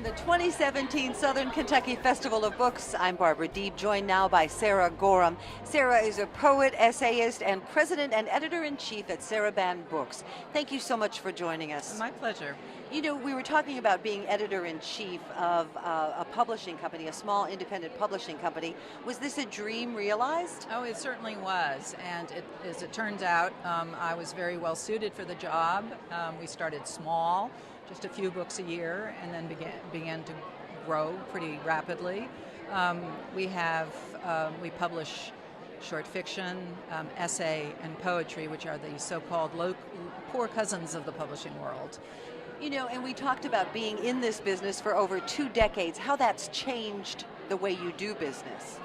From the 2017 Southern Kentucky Festival of Books, I'm Barbara Deeb, joined now by Sarah Gorham. Sarah is a poet, essayist, and president and editor-in-chief at Sarah Band Books. Thank you so much for joining us. My pleasure. You know, we were talking about being editor-in-chief of a publishing company, a small independent publishing company. Was this a dream realized? Oh, it certainly was. And as it turns out, I was very well suited for the job. We started small, just a few books a year, and then began to grow pretty rapidly. We publish short fiction, essay, and poetry, which are the so-called poor cousins of the publishing world. You know, and we talked about being in this business for over 2 decades, how that's changed the way you do business.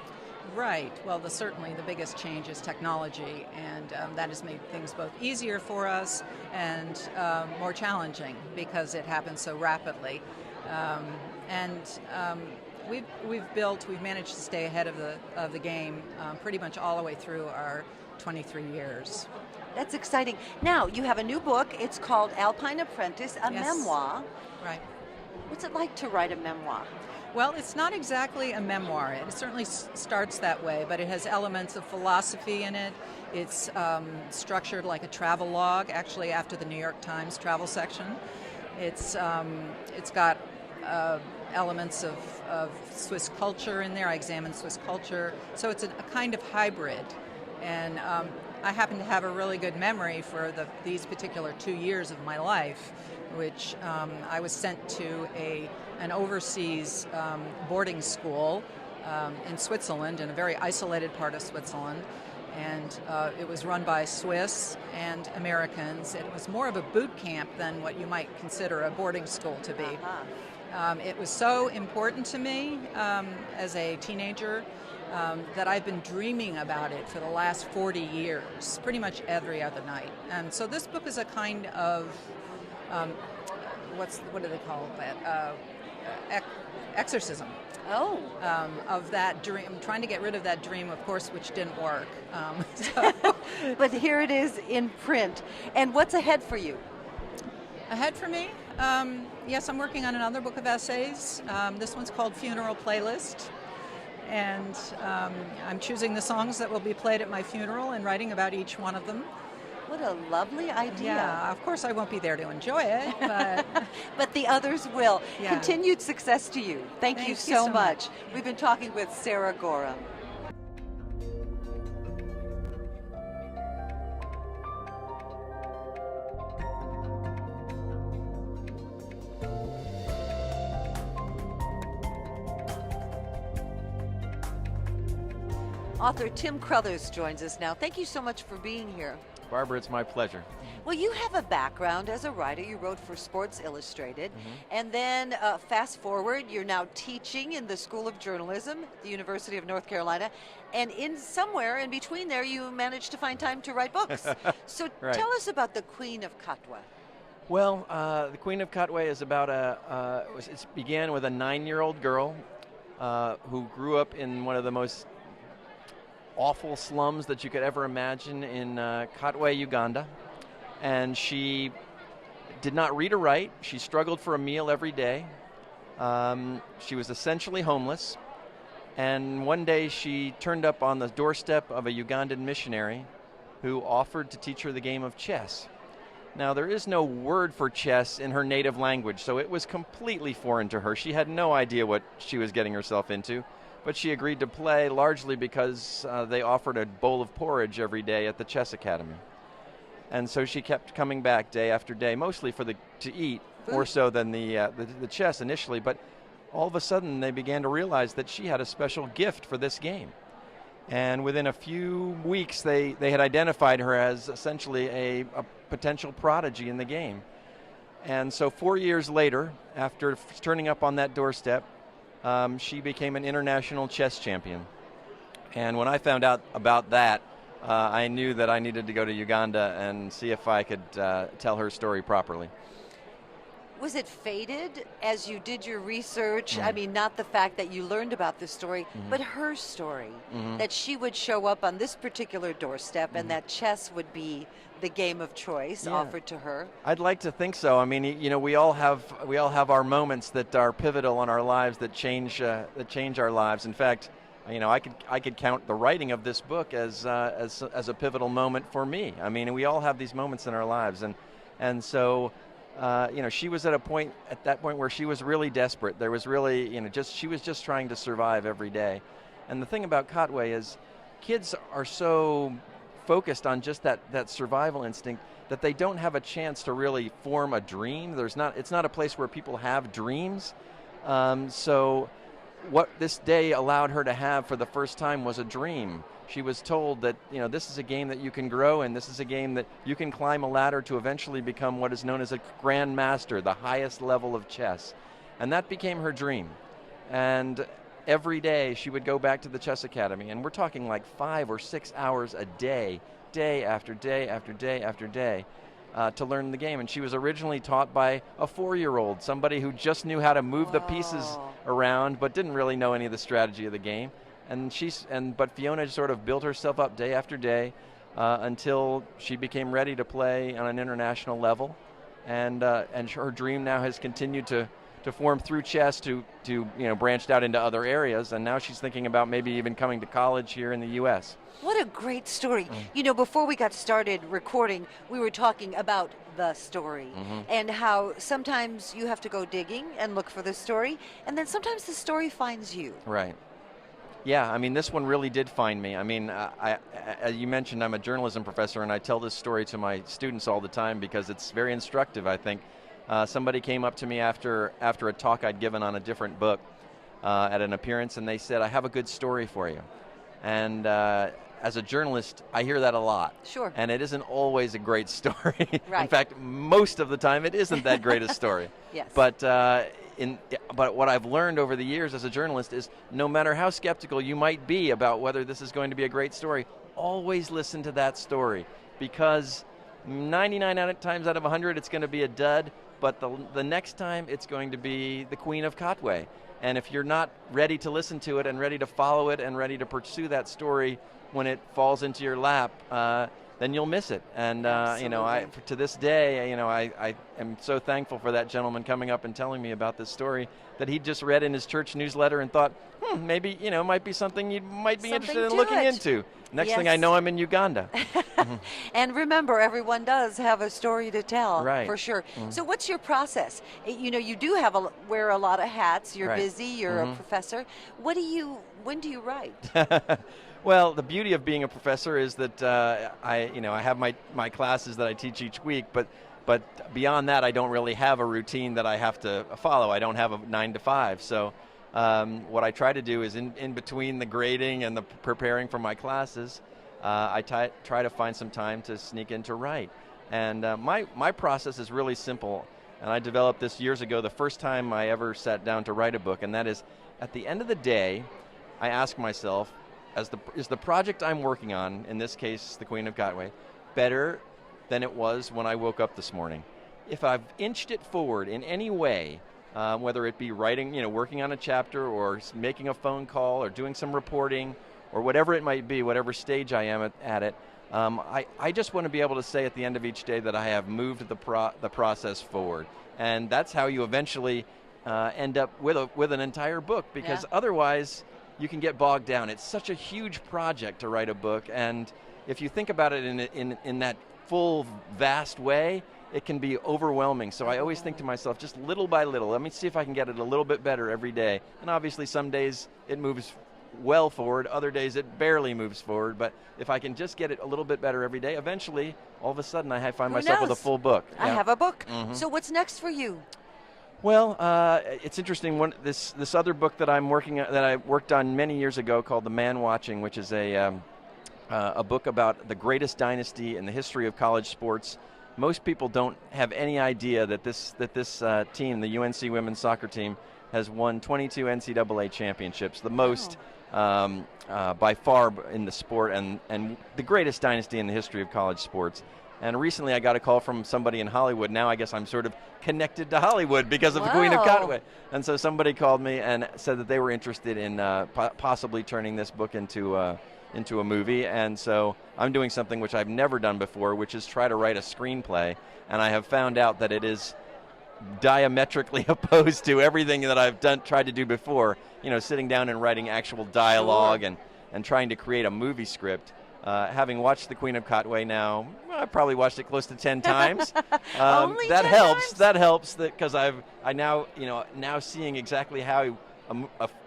Right. Well, certainly the biggest change is technology, and that has made things both easier for us and more challenging because it happens so rapidly. We've managed to stay ahead of the game pretty much all the way through our 23 years. That's exciting. Now, you have a new book. It's called Alpine Apprentice, a memoir. Right. What's it like to write a memoir? Well, it's not exactly a memoir. It certainly starts that way, but it has elements of philosophy in it. It's structured like a travel log, actually after the New York Times travel section. It's got elements of Swiss culture in there. I examine Swiss culture. So it's a kind of hybrid. And I happen to have a really good memory for these particular 2 years of my life, which I was sent to an overseas boarding school in Switzerland, in a very isolated part of Switzerland. And it was run by Swiss and Americans. It was more of a boot camp than what you might consider a boarding school to be. It was so important to me as a teenager that I've been dreaming about it for the last 40 years, pretty much every other night. And so this book is a kind of, what do they call that? Exorcism. Oh. Of that dream. I'm trying to get rid of that dream, of course, which didn't work. But here it is in print. And what's ahead for you? Ahead for me? Yes, I'm working on another book of essays. This one's called Funeral Playlist. And I'm choosing the songs that will be played at my funeral and writing about each one of them. What a lovely idea. Yeah, of course I won't be there to enjoy it, but... but the others will. Yeah. Continued success to you. Thank you so much. We've been talking with Sarah Gorham. Author Tim Crothers joins us now. Thank you so much for being here. Barbara, it's my pleasure. Well, you have a background as a writer. You wrote for Sports Illustrated. And then fast forward, you're now teaching in the School of Journalism at the University of North Carolina. And somewhere in between there, you managed to find time to write books. So Right. Tell us about the Queen of Katwe. Well, the Queen of Katwe is about it began with a 9-year-old girl who grew up in one of the most awful slums that you could ever imagine in Katwe, Uganda. And she did not read or write. She struggled for a meal every day. She was essentially homeless. And one day she turned up on the doorstep of a Ugandan missionary who offered to teach her the game of chess. Now, there is no word for chess in her native language, so it was completely foreign to her. She had no idea what she was getting herself into. But she agreed to play largely because they offered a bowl of porridge every day at the chess academy. And so she kept coming back day after day, mostly to eat, more so than the chess initially. But all of a sudden, they began to realize that she had a special gift for this game. And within a few weeks, they had identified her as essentially a potential prodigy in the game. And so 4 years later, after turning up on that doorstep, she became an international chess champion. And when I found out about that, I knew that I needed to go to Uganda and see if I could tell her story properly. Was it fated as you did your research? I mean, not the fact that you learned about this story, but her story, that she would show up on this particular doorstep and that chess would be the game of choice offered to her? I'd like to think so. I mean, you know, we all have our moments that are pivotal in our lives that change our lives. In fact, you know, I could count the writing of this book as a pivotal moment for me. I mean, we all have these moments in our lives, and so. You know, she was at that point where she was really desperate. There was really, you know, she was just trying to survive every day. And the thing about Katwe is kids are so focused on just that survival instinct that they don't have a chance to really form a dream. It's not a place where people have dreams. So what this day allowed her to have for the first time was a dream. She was told that, you know, this is a game that you can grow in. This is a game that you can climb a ladder to eventually become what is known as a grandmaster, the highest level of chess. And that became her dream. And every day she would go back to the chess academy, and we're talking like 5 or 6 hours a day, day after day after day after day, to learn the game. And she was originally taught by a 4-year-old, somebody who just knew how to move the pieces around but didn't really know any of the strategy of the game. But Fiona sort of built herself up day after day until she became ready to play on an international level, and her dream now has continued to form through chess to you know, branched out into other areas, and now she's thinking about maybe even coming to college here in the U.S. What a great story. You know, before we got started recording, we were talking about the story and how sometimes you have to go digging and look for the story, and then sometimes the story finds you. Right. Yeah, I mean, this one really did find me. I mean, as you mentioned, I'm a journalism professor, and I tell this story to my students all the time because it's very instructive, I think. Somebody came up to me after a talk I'd given on a different book at an appearance, and they said, "I have a good story for you." And as a journalist, I hear that a lot. Sure. And it isn't always a great story. Right. In fact, most of the time, it isn't that great a story. Yes. But what I've learned over the years as a journalist is no matter how skeptical you might be about whether this is going to be a great story, always listen to that story, because 99 times out of 100 it's going to be a dud, but the next time it's going to be the Queen of Katwe. And if you're not ready to listen to it and ready to follow it and ready to pursue that story when it falls into your lap, then you'll miss it. And you know, to this day, you know, I am so thankful for that gentleman coming up and telling me about this story that he just read in his church newsletter and thought, maybe, you know, might be something you might be interested in looking into. Next thing I know, I'm in Uganda. And remember, everyone does have a story to tell, right. For sure. So what's your process? You know, you do wear a lot of hats. You're busy. You're a professor. When do you write? Well, the beauty of being a professor is that I have my classes that I teach each week, but beyond that, I don't really have a routine that I have to follow. I don't have a 9 to 5. So what I try to do is in between the grading and the preparing for my classes, I try to find some time to sneak in to write. And my process is really simple, and I developed this years ago, the first time I ever sat down to write a book, and that is, at the end of the day, I ask myself, is the project I'm working on, in this case, The Queen of Katwe, better than it was when I woke up this morning? If I've inched it forward in any way, whether it be writing, you know, working on a chapter, or making a phone call, or doing some reporting, or whatever it might be, whatever stage I am at it, I just want to be able to say at the end of each day that I have moved the process forward. And that's how you eventually end up with an entire book, because otherwise you can get bogged down. It's such a huge project to write a book, and if you think about it in that full, vast way, it can be overwhelming. So I always think to myself, just little by little, let me see if I can get it a little bit better every day. And obviously some days it moves well forward, other days it barely moves forward, but if I can just get it a little bit better every day, eventually, all of a sudden, I find myself with a full book. I have a book. So what's next for you? Well, it's interesting. This other book that I worked on many years ago, called The Man Watching, which is a book about the greatest dynasty in the history of college sports. Most people don't have any idea that this team, the UNC women's soccer team, has won 22 NCAA championships, the most by far in the sport, and the greatest dynasty in the history of college sports. And recently I got a call from somebody in Hollywood. Now I guess I'm sort of connected to Hollywood because of the Queen of Katwe. And so somebody called me and said that they were interested in possibly turning this book into a movie. And so I'm doing something which I've never done before, which is try to write a screenplay. And I have found out that it is diametrically opposed to everything that I've tried to do before. You know, sitting down and writing actual dialogue and trying to create a movie script. Having watched The Queen of Katwe now, I've probably watched it close to 10 times. Only that 10 helps. times? That helps because I now seeing exactly how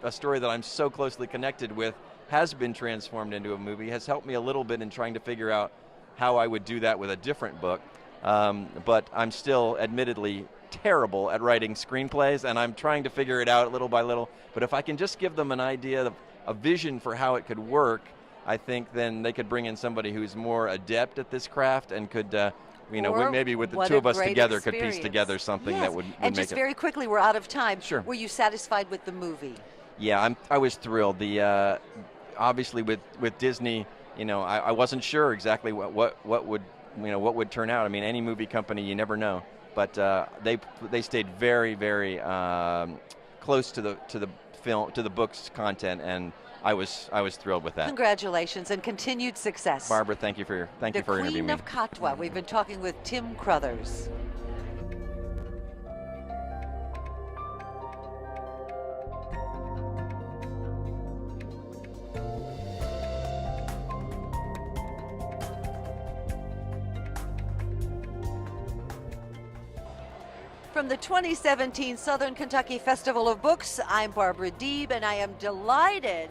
a story that I'm so closely connected with has been transformed into a movie has helped me a little bit in trying to figure out how I would do that with a different book. But I'm still admittedly terrible at writing screenplays, and I'm trying to figure it out little by little. But if I can just give them an idea, a vision for how it could work, I think then they could bring in somebody who's more adept at this craft and could, maybe with the two of us together could piece together something that would and make just it. very quickly, we're out of time. Sure. Were you satisfied with the movie? Yeah, I was thrilled. The obviously with Disney, I wasn't sure exactly what would turn out. I mean, any movie company, you never know. But they stayed very, very close to the film, to the book's content, and I was thrilled with that. Congratulations and continued success. Barbara, thank you for interviewing me. The Queen of Katwe. We've been talking with Tim Crothers. From the 2017 Southern Kentucky Festival of Books, I'm Barbara Deeb, and I am delighted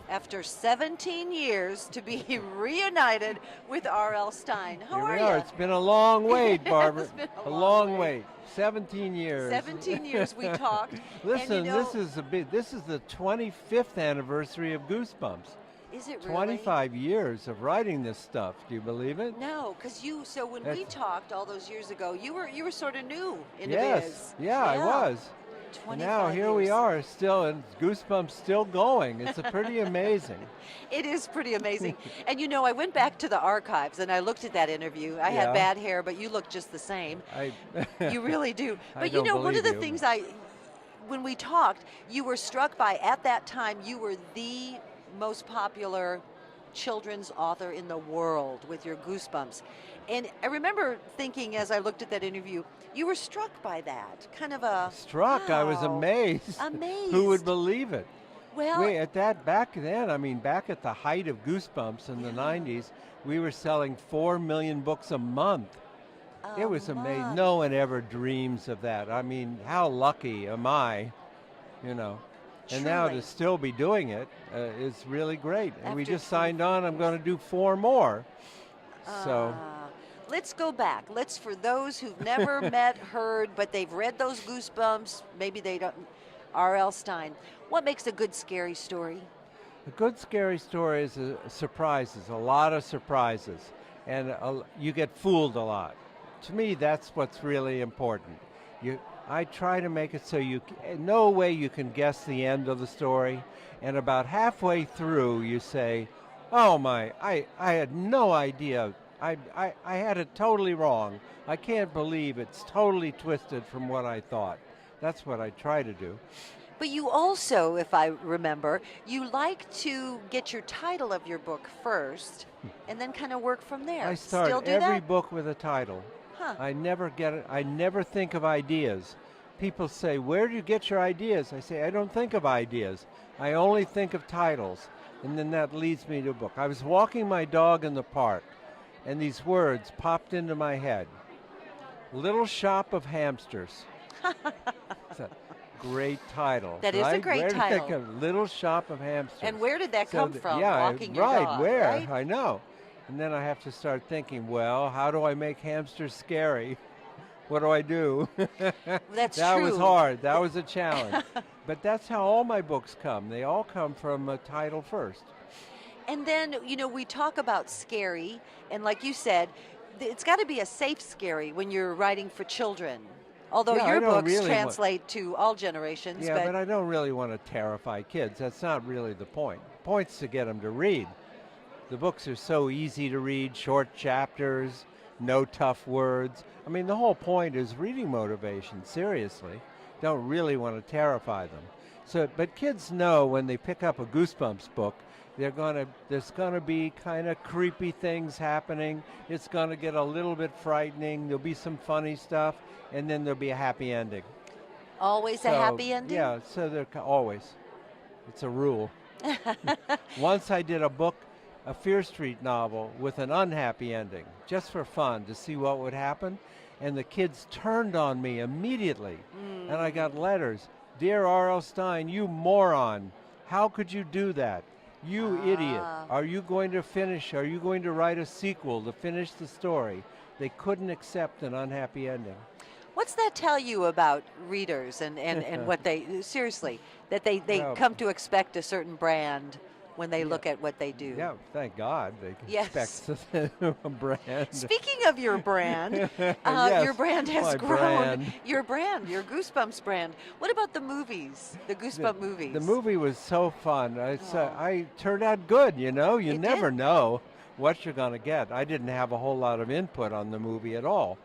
after 17 years to be reunited with R.L. Stein. How are you? It's been a long wait, Barbara. It's been a long wait. 17 years. 17 years we talked. Listen, this is the 25th anniversary of Goosebumps. Is it really? 25 years of writing this stuff. Do you believe it? No, because so when we talked all those years ago, you were sort of new in the yes. biz. Yeah, I was. 25 now here years. we are still, and Goosebumps still going. It's pretty amazing. It is pretty amazing. And I went back to the archives and I looked at that interview. I had bad hair, but you look just the same. You really do. But one of the things when we talked, you were struck by, at that time, you were the most popular children's author in the world with your Goosebumps. And I remember thinking as I looked at that interview, you were struck by that. Kind of a struck. Wow. I was amazed. Amazed. Who would believe it? Well, back then, back at the height of Goosebumps in the 90s, we were selling 4 million books a month. It was amazing. No one ever dreams of that. I mean, how lucky am I, And now to still be doing it is really great. And we just signed on. I'm going to do 4 more. So let's go back. For those who've never heard, but they've read those Goosebumps, maybe they don't. R.L. Stein. What makes a good scary story? A good scary story is surprises, a lot of surprises. And you get fooled a lot. To me, that's what's really important. I try to make it so no way you can guess the end of the story, and about halfway through you say, oh my, I had no idea. I had it totally wrong. I can't believe it's totally twisted from what I thought. That's what I try to do. But you also, if I remember, you like to get your title of your book first and then kind of work from there. I start Still do every that? book with a title. Huh. I never get it. I never think of ideas. People say, where do you get your ideas? I say, I don't think of ideas. I only think of titles. And then that leads me to a book. I was walking my dog in the park, and these words popped into my head. Little Shop of Hamsters. It's a great title. That is a great title. Little Shop of Hamsters. And where did that come from, yeah, walking your dog? Where? Right? I know. And then I have to start thinking, well, how do I make hamsters scary? What do I do? That's that true. was hard. That was a challenge. But that's how all my books come. They all come from a title first. And then, we talk about scary, and like you said, it's got to be a safe scary when you're writing for children. Although your books translate to all generations. Yeah, but I don't really want to terrify kids. That's not really the point. The point's to get them to read. The books are so easy to read, short chapters. no tough words. I mean, the whole point is reading motivation, seriously. Don't really want to terrify them. So, but kids know when they pick up a Goosebumps book, there's gonna be kind of creepy things happening. It's gonna get a little bit frightening. There'll be some funny stuff, and then there'll be a happy ending. Always a happy ending? Yeah, so they're always. It's a rule. Once I did a Fear Street novel with an unhappy ending, just for fun, to see what would happen, and the kids turned on me immediately, and I got letters. Dear R.L. Stein, you moron, how could you do that? You idiot, are you going to finish, are you going to write a sequel to finish the story? They couldn't accept an unhappy ending. What's that tell you about readers and what they, seriously, that they come to expect a certain brand when they look at what they do? Yeah, thank God they can expect a brand. Speaking of your brand, Yes, your brand has my grown. brand. Your Goosebumps brand. What about the movies, the Goosebumps movies? The movie was so fun. I turned out good, you know. You It never did. know what you're going to get. I didn't have a whole lot of input on the movie at all.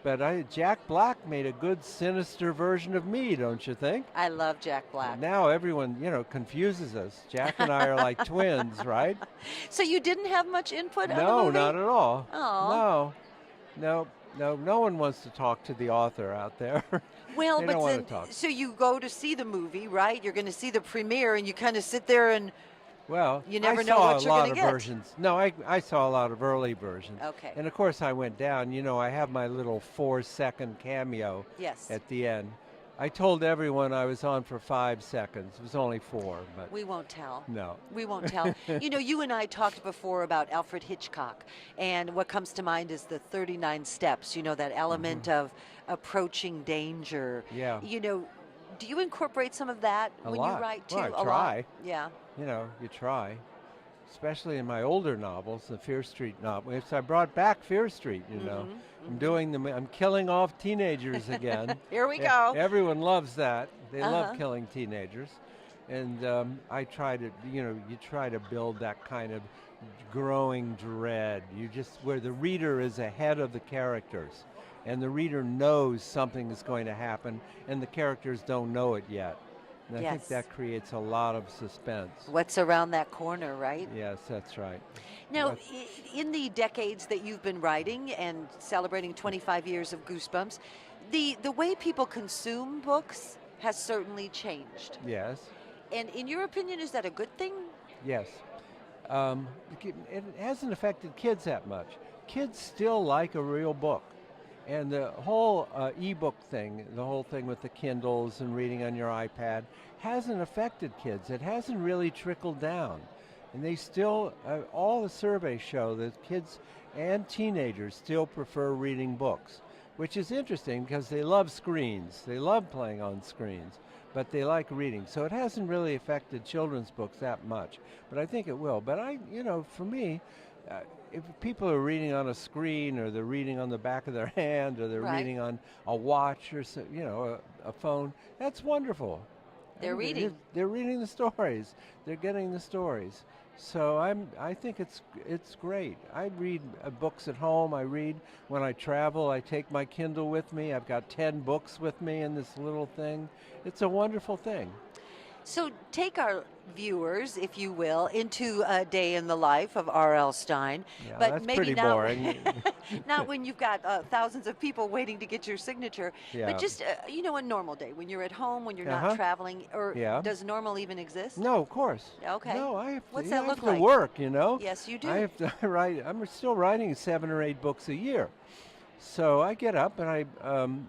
But Jack Black made a good, sinister version of me, don't you think? I love Jack Black. Now everyone, confuses us. Jack and I are like twins, right? So you didn't have much input on the No, movie? not at all. Aw. No one wants to talk to the author out there. Well, They but don't want then, to talk. so you go to see the movie, right? You're going to see the premiere, and you kind of sit there and Well, You never I know saw what a you're lot gonna of get. versions. No, I saw a lot of early versions. Okay. And of course I went down. I have my little 4-second cameo Yes. at the end. I told everyone I was on for 5 seconds. It was only 4, but We won't tell. no. We won't tell. You and I talked before about Alfred Hitchcock, and what comes to mind is the 39 steps, that element of approaching danger. Yeah. Do you incorporate some of that A when lot. you write too? Well, I A lot? try. Yeah. You try. Especially in my older novels, the Fear Street novels. I brought back Fear Street, I'm killing off teenagers again. Here we go. Everyone loves that. They Uh-huh. love killing teenagers. And I try to, you try to build that kind of growing dread. Where the reader is ahead of the characters. And the reader knows something is going to happen, and the characters don't know it yet. And I think Yes. that creates a lot of suspense. What's around that corner, right? Yes, that's right. Now, That's- in the decades that you've been writing and celebrating 25 years of Goosebumps, the way people consume books has certainly changed. Yes, And in your opinion, is that a good thing? yes. It hasn't affected kids that much. Kids still like a real book. And the whole e-book thing, the whole thing with the Kindles and reading on your iPad, hasn't affected kids. It hasn't really trickled down. And they still, all the surveys show that kids and teenagers still prefer reading books, which is interesting because they love screens. They love playing on screens, but they like reading. So it hasn't really affected children's books that much, but I think it will. But for me, if people are reading on a screen, or they're reading on the back of their hand, or they're Right. reading on a watch, or a phone, that's wonderful. They're reading. They're reading the stories. They're getting the stories. So I think it's great. I read books at home. I read when I travel. I take my Kindle with me. I've got 10 books with me in this little thing. It's a wonderful thing. So take our viewers, if you will, into a day in the life of R.L. Stein. Yeah, but that's maybe pretty not, boring. not when you've got thousands of people waiting to get your signature. Yeah. But just, a normal day, when you're at home, when you're not Uh-huh. traveling, or Yeah. does normal even exist? No, of course. Okay. No, I have to. What's I that have look to like? work, Yes, you do. I have to write. I'm still writing 7 or 8 books a year. So I get up and I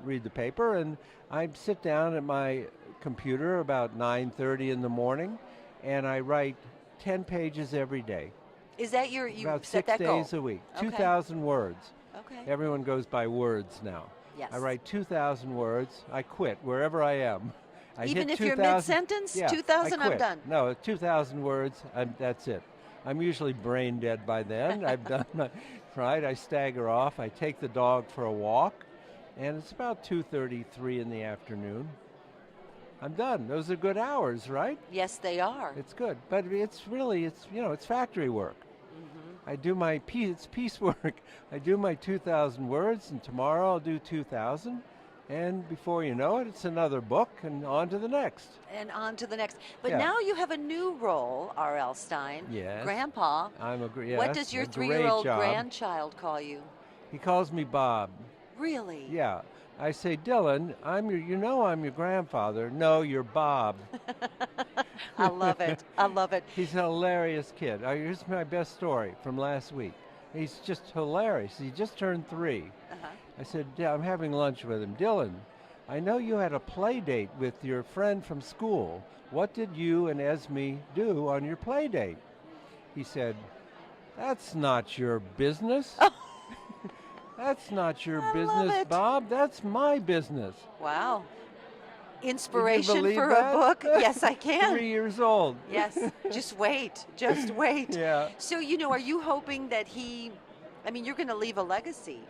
read the paper, and I sit down at my computer about 9:30 in the morning, and I write 10 pages every day. Is that you About set 6 that goal? days a week. Okay. 2,000 words. Okay. Everyone goes by words now. Yes. I write 2,000 words. I quit wherever I am. I Even hit if you're 2,000 mid-sentence? Yeah, 2,000, I I'm quit. done. No, 2,000 words, that's it. I'm usually brain dead by then. I've done my, right, I stagger off. I take the dog for a walk, and it's about 2:33 in the afternoon. I'm done. Those are good hours, right? Yes, they are. It's good. But it's really, it's factory work. I do my it's piecework. I do my 2,000 words, and tomorrow I'll do 2,000. And before you know it, it's another book, and on to the next. And on to the next. But Yeah. now you have a new role, R.L. Stein. Yes. Grandpa. Yes, What does your a great 3-year-old job. grandchild call you? He calls me Bob. Really? Yeah. I say, Dylan, I'm your grandfather. No, you're Bob. I love it. I love it. He's a hilarious kid. Here's my best story from last week. He's just hilarious. He just turned 3. Uh-huh. I said, I'm having lunch with him. Dylan, I know you had a play date with your friend from school. What did you and Esme do on your play date? He said, that's not your business. That's not your I love business, it. Bob. That's my business. Wow. Inspiration believe for that? a book? Yes, I can. 3 years old. Yes. Just wait. Just wait. Yeah. So, are you hoping that you're going to leave a legacy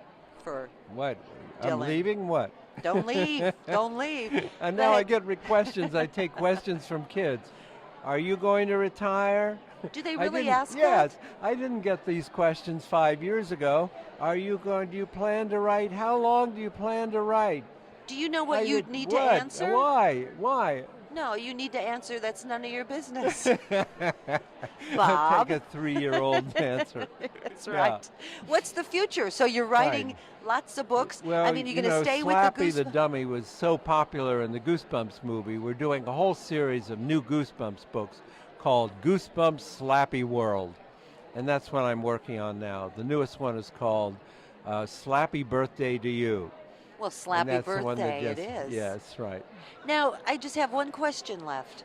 for What? Dylan. I'm leaving? What? Don't leave. Don't leave. And Go now I ahead. get questions. I take questions from kids. Are you going to retire? Do they I really didn't- ask Yes. that? I didn't get these questions 5 years ago. Do you plan to write? How long do you plan to write? Do you know what you'd need to What? answer? Why? No, you need to answer that's none of your business. I'll Bob. take a 3-year-old answer. That's Yeah. right. What's the future? So you're writing lots of books. Well, you're going to stay with the Slappy the Goosebumps. Dummy was so popular in the Goosebumps movie. We're doing a whole series of new Goosebumps books called Goosebumps Slappy World. And that's what I'm working on now. The newest one is called Slappy Birthday to You. Well, And Slappy that's the one that Birthday it just- is. Yeah, that's right. Now, I just have one question left.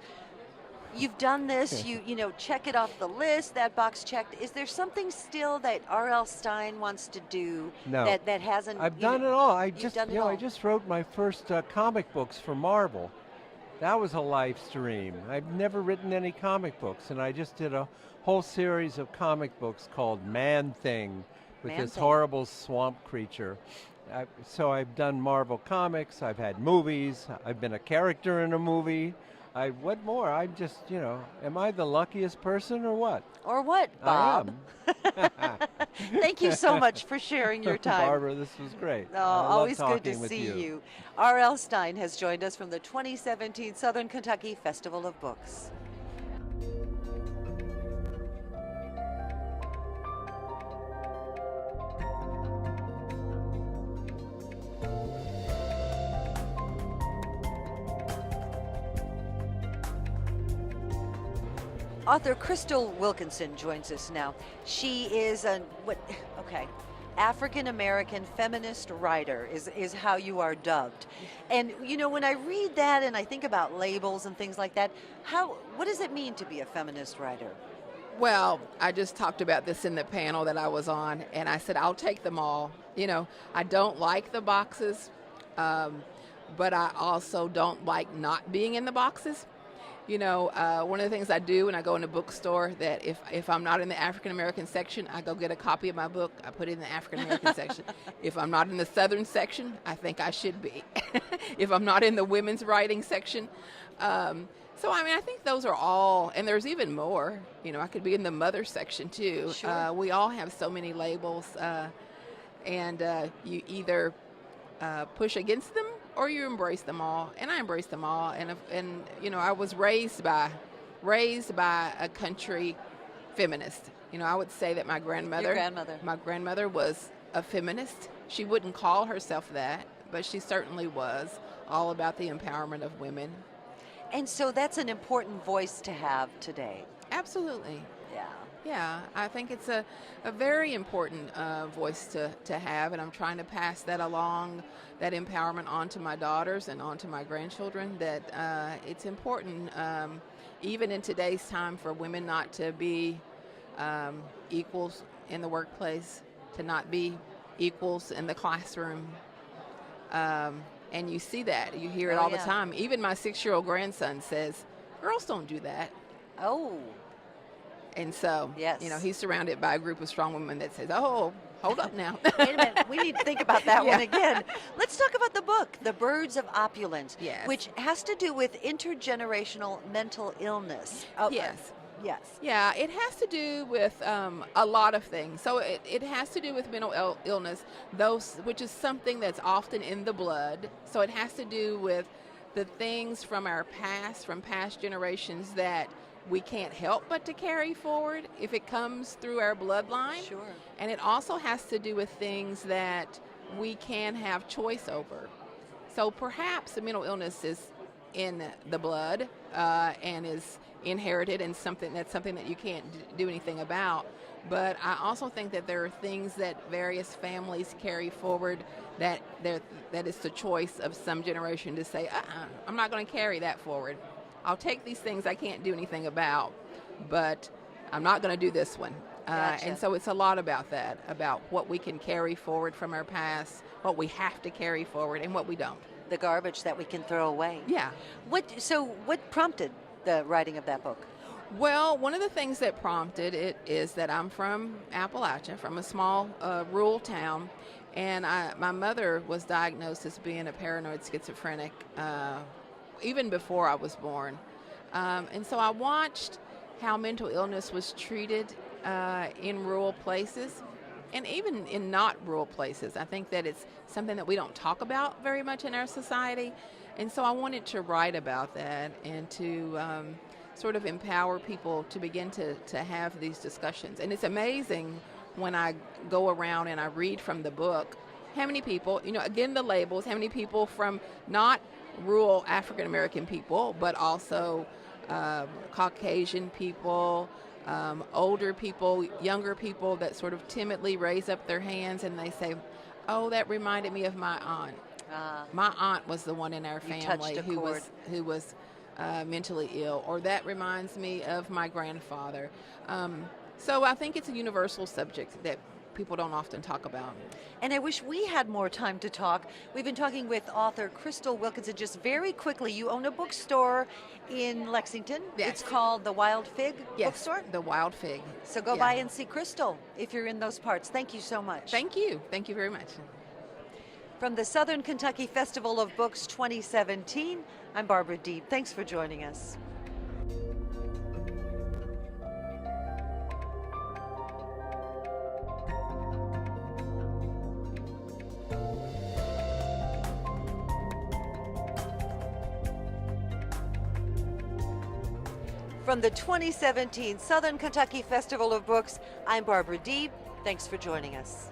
You've done this, you check it off the list, that box checked. Is there something still that R.L. Stein wants to do No. that hasn't? I've done it all. I done it all. I just wrote my first comic books for Marvel. That was a live stream. I've never written any comic books, and I just did a whole series of comic books called Man Thing with this Man-Thing. horrible swamp creature. So I've done Marvel comics. I've had movies. I've been a character in a movie. What more? I'm just, am I the luckiest person or what? Or what, Bob? I am. Thank you so much for sharing your time. Barbara, this was great. Oh, I love always good to talking with see you. you. R.L. Stein has joined us from the 2017 Southern Kentucky Festival of Books. Author Crystal Wilkinson joins us now. She is African-American feminist writer is how you are dubbed. And when I read that and I think about labels and things like that, what does it mean to be a feminist writer? Well, I just talked about this in the panel that I was on, and I said I'll take them all. I don't like the boxes, but I also don't like not being in the boxes. One of the things I do when I go in a bookstore, that if I'm not in the African-American section, I go get a copy of my book. I put it in the African-American section. If I'm not in the Southern section, I think I should be. If I'm not in the women's writing section. I think those are all, and there's even more. I could be in the mother section too. Sure. We all have so many labels, and you either push against them or you embrace them all, and I embrace them all. And I was raised by a country feminist. I would say that my grandmother was a feminist. She wouldn't call herself that, but she certainly was all about the empowerment of women. And so that's an important voice to have today. Absolutely. Yeah. Yeah, I think it's a very important voice to have, and I'm trying to pass that along, that empowerment on to my daughters and on to my grandchildren, that it's important, even in today's time, for women not to be equals in the workplace, to not be equals in the classroom. And you see that. You hear it all the time. Even my 6-year-old grandson says, girls don't do that. Oh. And so, yes. He's surrounded by a group of strong women that says, oh, hold up now. Wait a minute. We need to think about that Yeah. one again. Let's talk about the book, The Birds of Opulence, Yes. which has to do with intergenerational mental illness. Yes. Yes. Yeah, it has to do with a lot of things. So it has to do with mental illness, which is something that's often in the blood. So it has to do with the things from our past, from past generations that we can't help but to carry forward if it comes through our bloodline. Sure. And it also has to do with things that we can have choice over. So perhaps the mental illness is in the blood and is inherited, and something that you can't do anything about. But I also think that there are things that various families carry forward that is the choice of some generation to say, I'm not going to carry that forward. I'll take these things I can't do anything about, but I'm not going to do this one. Gotcha. And so it's a lot about that, about what we can carry forward from our past, what we have to carry forward, and what we don't. The garbage that we can throw away. Yeah. So what prompted the writing of that book? Well, one of the things that prompted it is that I'm from Appalachia, from a small rural town, and my mother was diagnosed as being a paranoid schizophrenic even before I was born. And so I watched how mental illness was treated in rural places, and even in not rural places. I think that it's something that we don't talk about very much in our society. And so I wanted to write about that and to sort of empower people to begin to have these discussions. And it's amazing when I go around and I read from the book, how many people, again, the labels, how many people from not rural African American people, but also Caucasian people, older people, younger people that sort of timidly raise up their hands and they say, oh, that reminded me of my aunt. My aunt was the one in our family who was mentally ill, or that reminds me of my grandfather. So I think it's a universal subject that people don't often talk about. And I wish we had more time to talk. We've been talking with author Crystal Wilkinson. Just very quickly, you own a bookstore in Lexington. Yes. It's called the Wild Fig Bookstore. The Wild Fig. So go by and see Crystal if you're in those parts. Thank you so much. Thank you. Thank you very much. From the Southern Kentucky Festival of Books 2017, I'm Barbara Deeb. Thanks for joining us. From the 2017 Southern Kentucky Festival of Books, I'm Barbara Deeb. Thanks for joining us.